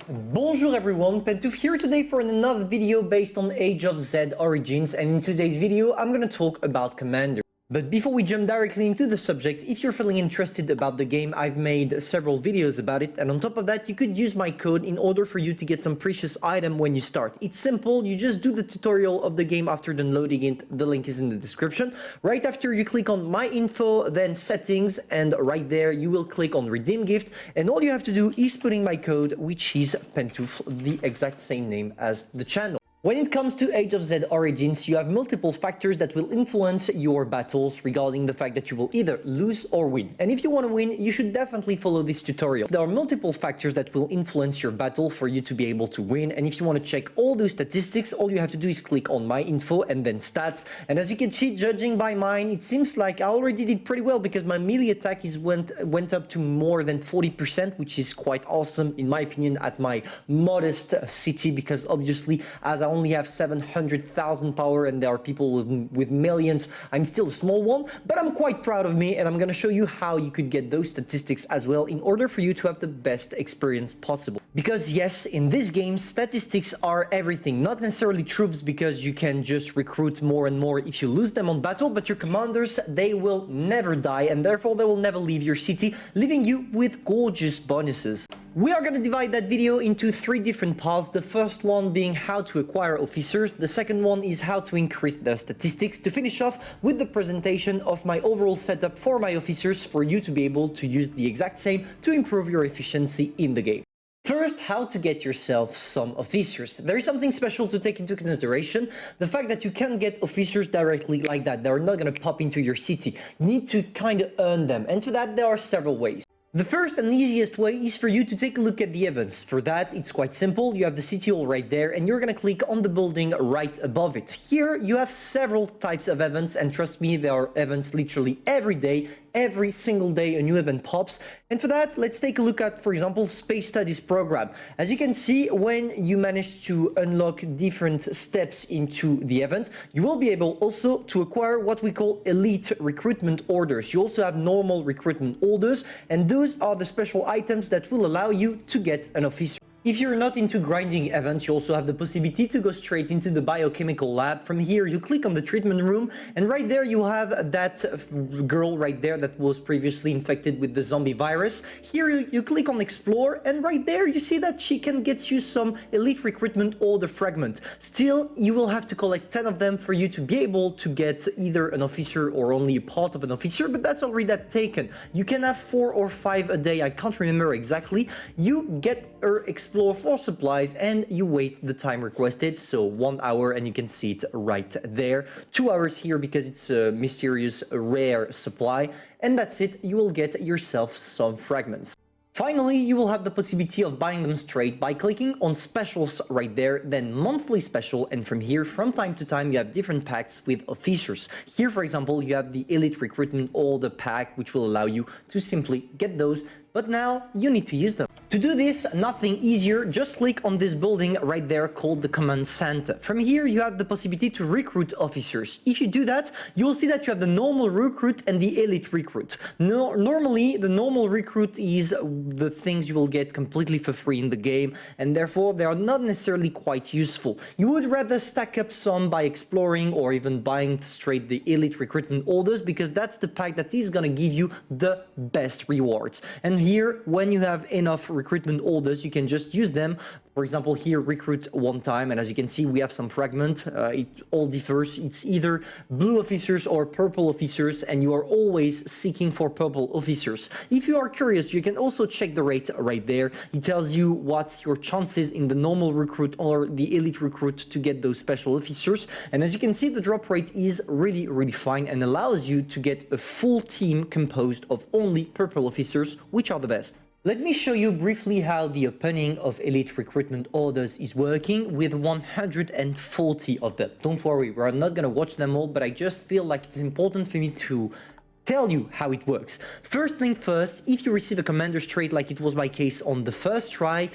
Bonjour everyone, Pantoufleee here today for another video based on Age of Z Origins, and in today's video I'm gonna talk about Commander. But before we jump directly into the subject, if you're feeling interested about the game, I've made several videos about it, and on top of that you could use my code in order for you to get some precious item when you start. It's simple, you just do the tutorial of the game after downloading it, the link is in the description. Right after you click on my info, then settings, and right there you will click on redeem gift, and all you have to do is put in my code, which is Pantoufleee, the exact same name as the channel. When it comes to Age of Z Origins, you have multiple factors that will influence your battles regarding the fact that you will either lose or win. And if you want to win, you should definitely follow this tutorial. There are multiple factors that will influence your battle for you to be able to win. And if you want to check all those statistics, all you have to do is click on my info and then stats. And as you can see, judging by mine, it seems like I already did pretty well because my melee attack went up to more than 40%, which is quite awesome in my opinion at my modest city, because obviously as I only have 700,000 power and there are people with millions, I'm still a small one, but I'm quite proud of me, and I'm gonna show you how you could get those statistics as well in order for you to have the best experience possible. Because yes, in this game, statistics are everything, not necessarily troops, because you can just recruit more and more if you lose them on battle, but your commanders, they will never die, and therefore they will never leave your city, leaving you with gorgeous bonuses. We are going to divide that video into 3 different parts. The first one being how to acquire officers. The second one is how to increase their statistics. To finish off with the presentation of my overall setup for my officers for you to be able to use the exact same to improve your efficiency in the game. First, how to get yourself some officers. There is something special to take into consideration. The fact that you can get officers directly like that. They're not going to pop into your city. You need to kind of earn them. And for that, there are several ways. The first and easiest way is for you to take a look at the events. For that, it's quite simple. You have the city hall right there, and you're going to click on the building right above it. Here, you have several types of events, and trust me, there are events literally every day. Every single day a new event pops, and for that let's take a look at, for example, Space Studies program. As you can see, when you manage to unlock different steps into the event, you will be able also to acquire what we call elite recruitment orders. You also have normal recruitment orders, and those are the special items that will allow you to get an officer. If you're not into grinding events, you also have the possibility to go straight into the biochemical lab. From here, you click on the treatment room, and right there you have that girl right there that was previously infected with the zombie virus. Here you click on explore, and right there you see that she can get you some elite recruitment order fragment. Still, you will have to collect 10 of them for you to be able to get either an officer or only a part of an officer, but that's already taken. You can have 4 or 5 a day, I can't remember exactly. You get her explore for supplies, and you wait the time requested, so 1 hour, and you can see it right there. 2 hours here because it's a mysterious rare supply, and that's it. You will get yourself some fragments. Finally, you will have the possibility of buying them straight by clicking on specials right there, then monthly special, and from here, from time to time, you have different packs with officers. Here, for example, you have the elite recruitment order pack, which will allow you to simply get those, but now you need to use them. To do this, nothing easier, just click on this building right there called the Command Center. From here, you have the possibility to recruit officers. If you do that, you will see that you have the normal recruit and the elite recruit. Normally, the normal recruit is the things you will get completely for free in the game, and therefore they are not necessarily quite useful. You would rather stack up some by exploring or even buying straight the elite recruitment orders, because that's the pack that is going to give you the best rewards. And here, when you have enough recruitment orders, you can just use them. For example, here, recruit 1 time, and as you can see, we have some fragment. It all differs. It's either blue officers or purple officers, and you are always seeking for purple officers. If you are curious, you can also check the rate right there. It tells you what's your chances in the normal recruit or the elite recruit to get those special officers. And as you can see, the drop rate is really, really fine and allows you to get a full team composed of only purple officers, which are the best. Let me show you briefly how the opening of elite recruitment orders is working with 140 of them. Don't worry, we're not going to watch them all, but I just feel like it's important for me to tell you how it works. First thing first, if you receive a commander's trait like it was my case on the first try,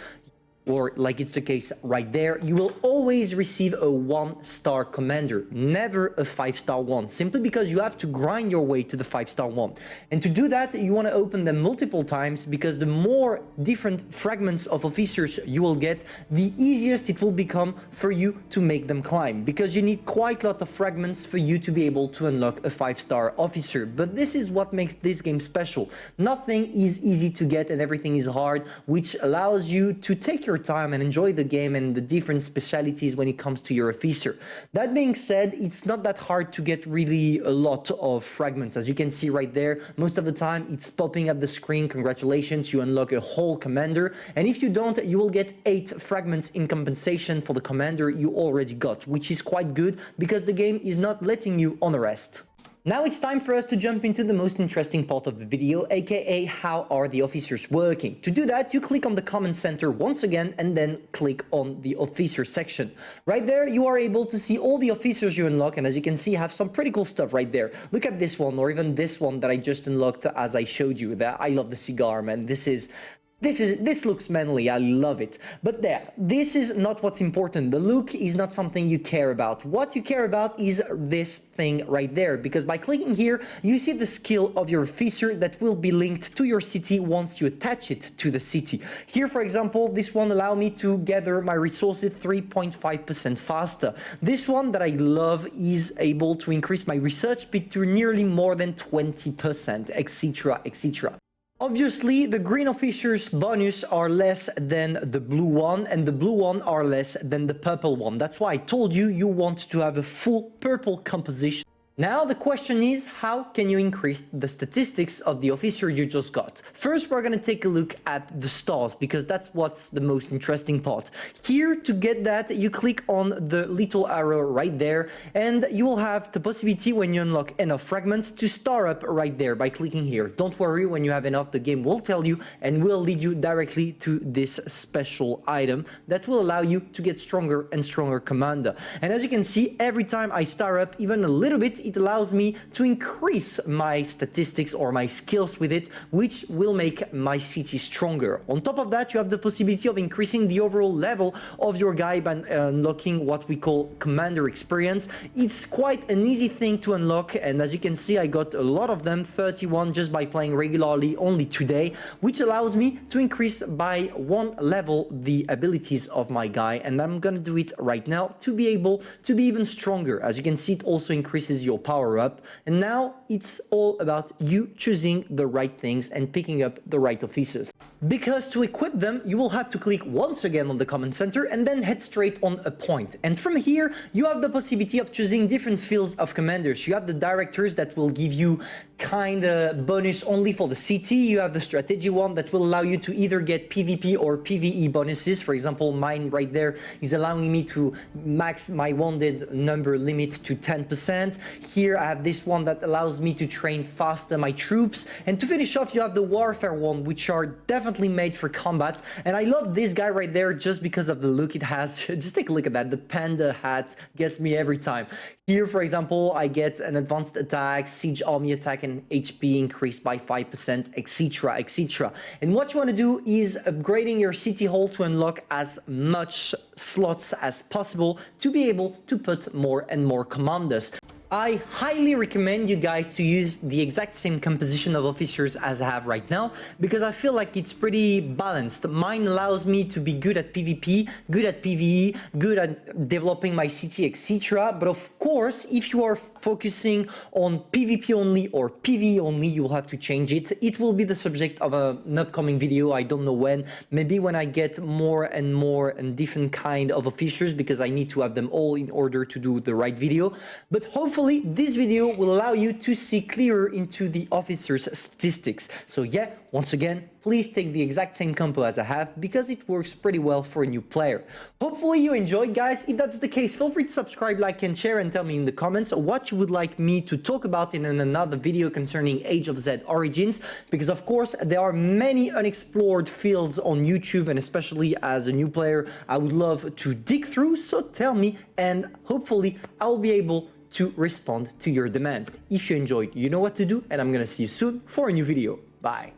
or like it's the case right there, you will always receive a 1-star commander, never a 5-star one, simply because you have to grind your way to the 5-star one. And to do that, you want to open them multiple times, because the more different fragments of officers you will get, the easiest it will become for you to make them climb, because you need quite a lot of fragments for you to be able to unlock a 5-star officer. But this is what makes this game special. Nothing is easy to get and everything is hard, which allows you to take your time and enjoy the game and the different specialities when it comes to your officer. That being said, it's not that hard to get really a lot of fragments. As you can see right there, most of the time it's popping at the screen, congratulations, you unlock a whole commander. And if you don't, you will get 8 fragments in compensation for the commander you already got, which is quite good because the game is not letting you on a rest. Now it's time for us to jump into the most interesting part of the video, aka how are the officers working. To do that, you click on the command center once again and then click on the officer section. Right there, you are able to see all the officers you unlock, and as you can see, have some pretty cool stuff right there. Look at this one, or even this one that I just unlocked as I showed you. That I love the cigar, man. This looks manly, I love it. But this is not what's important. The look is not something you care about. What you care about is this thing right there, because by clicking here, you see the skill of your officer that will be linked to your city once you attach it to the city. Here, for example, this one allows me to gather my resources 3.5% faster. This one that I love is able to increase my research speed to nearly more than 20%, etc, etc. Obviously, the green officers bonus are less than the blue one, and the blue one are less than the purple one. That's why I told you you want to have a full purple composition. Now the question is, how can you increase the statistics of the officer you just got? First, we're going to take a look at the stars, because that's what's the most interesting part. Here, to get that, you click on the little arrow right there, and you will have the possibility, when you unlock enough fragments, to star up right there by clicking here. Don't worry, when you have enough, the game will tell you and will lead you directly to this special item that will allow you to get stronger and stronger commander. And as you can see, every time I star up even a little bit, it allows me to increase my statistics or my skills with it, which will make my city stronger. On top of that, you have the possibility of increasing the overall level of your guy by unlocking what we call commander experience. It's quite an easy thing to unlock, and as you can see, I got a lot of them, 31 just by playing regularly only today, which allows me to increase by 1 level the abilities of my guy, and I'm gonna do it right now to be able to be even stronger. As you can see, it also increases your power up, and now it's all about you choosing the right things and picking up the right officers. Because to equip them, you will have to click once again on the command center and then head straight on a point. And from here, you have the possibility of choosing different fields of commanders. You have the directors that will give you kind of bonus only for the city. You have the strategy one that will allow you to either get PvP or PvE bonuses. For example, mine right there is allowing me to max my wounded number limit to 10%. Here I have this one that allows me to train faster my troops. And to finish off, you have the warfare one, which are definitely made for combat. And I love this guy right there just because of the look it has. Just take a look at that. The panda hat gets me every time. Here, for example, I get an advanced attack, siege army attack, and HP increased by 5%, etc, etc. And what you want to do is upgrading your city hall to unlock as much slots as possible to be able to put more and more commanders. I highly recommend you guys to use the exact same composition of officers as I have right now, because I feel like it's pretty balanced. Mine allows me to be good at PvP, good at PvE, good at developing my city, etc. But of course, if you are focusing on PvP only or PvE only, you will have to change it. It will be the subject of an upcoming video. I don't know when, maybe when I get more and different kind of officers, because I need to have them all in order to do the right video. But hopefully this video will allow you to see clearer into the officers' statistics. So yeah, once again, please take the exact same compo as I have, because it works pretty well for a new player. Hopefully you enjoyed, guys. If that's the case, feel free to subscribe, like, and share, and tell me in the comments what you would like me to talk about in another video concerning Age of Z Origins, because of course there are many unexplored fields on YouTube, and especially as a new player, I would love to dig through. So tell me, and hopefully I'll be able to respond to your demand. If you enjoyed, you know what to do, and I'm gonna see you soon for a new video. Bye.